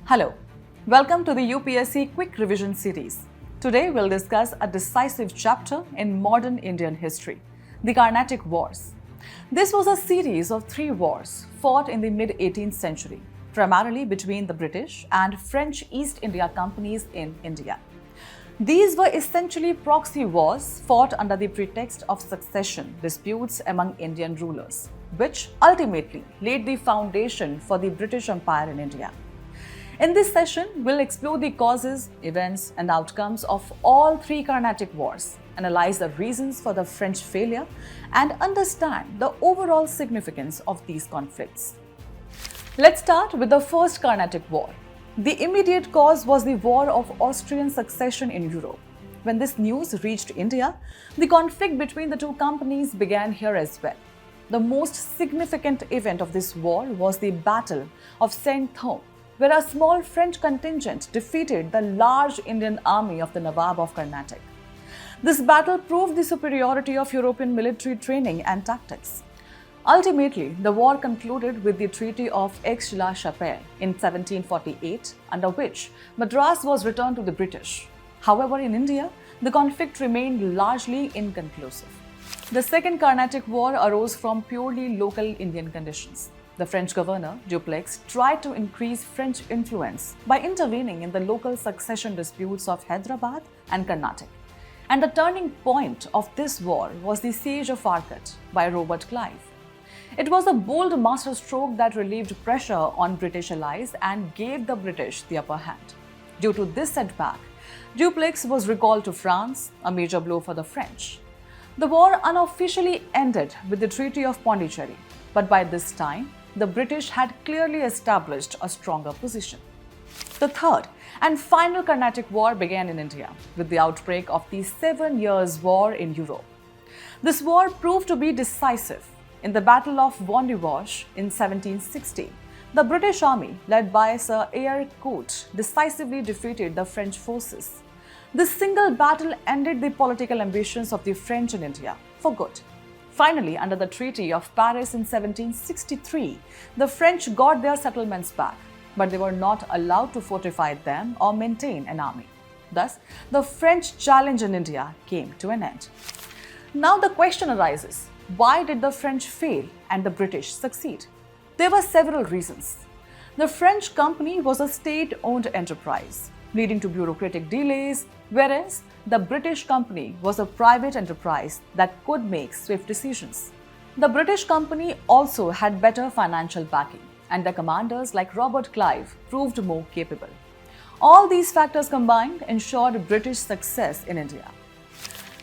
Hello, welcome to the UPSC Quick Revision series. Today we'll discuss a decisive chapter in modern Indian history, the Carnatic Wars. This was a series of 3 wars fought in the mid-18th century, primarily between the British and French East India companies in India. These were essentially proxy wars fought under the pretext of succession disputes among Indian rulers, which ultimately laid the foundation for the British Empire in India. In this session, we'll explore the causes, events, and outcomes of all 3 Carnatic Wars, analyze the reasons for the French failure, and understand the overall significance of these conflicts. Let's start with the First Carnatic War. The immediate cause was the War of Austrian Succession in Europe. When this news reached India, the conflict between the 2 companies began here as well. The most significant event of this war was the Battle of St. Thome, where a small French contingent defeated the large Indian army of the Nawab of Carnatic. This battle proved the superiority of European military training and tactics. Ultimately, the war concluded with the Treaty of Aix-la-Chapelle in 1748, under which Madras was returned to the British. However, in India, the conflict remained largely inconclusive. The Second Carnatic War arose from purely local Indian conditions. The French governor, Dupleix, tried to increase French influence by intervening in the local succession disputes of Hyderabad and Carnatic. And the turning point of this war was the siege of Arcot by Robert Clive. It was a bold masterstroke that relieved pressure on British allies and gave the British the upper hand. Due to this setback, Dupleix was recalled to France, a major blow for the French. The war unofficially ended with the Treaty of Pondicherry, but by this time, the British had clearly established a stronger position. The third and final Carnatic War began in India with the outbreak of the 7 Years' War in Europe. This war proved to be decisive. In the Battle of Wandiwash in 1760, the British army, led by Sir Arcot, decisively defeated the French forces. This single battle ended the political ambitions of the French in India for good. Finally, under the Treaty of Paris in 1763, the French got their settlements back, but they were not allowed to fortify them or maintain an army. Thus, the French challenge in India came to an end. Now the question arises, why did the French fail and the British succeed? There were several reasons. The French company was a state-owned enterprise, leading to bureaucratic delays, whereas the British company was a private enterprise that could make swift decisions. The British company also had better financial backing, and the commanders like Robert Clive proved more capable. All these factors combined ensured British success in India.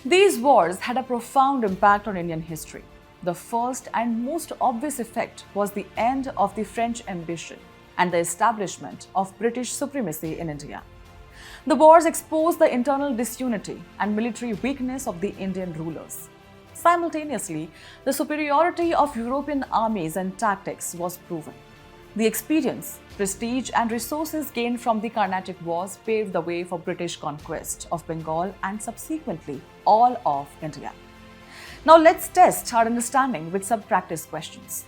These wars had a profound impact on Indian history. The first and most obvious effect was the end of the French ambition and the establishment of British supremacy in India. The wars exposed the internal disunity and military weakness of the Indian rulers. Simultaneously, the superiority of European armies and tactics was proven. The experience, prestige, and resources gained from the Carnatic Wars paved the way for British conquest of Bengal and subsequently all of India. Now let's test our understanding with some practice questions.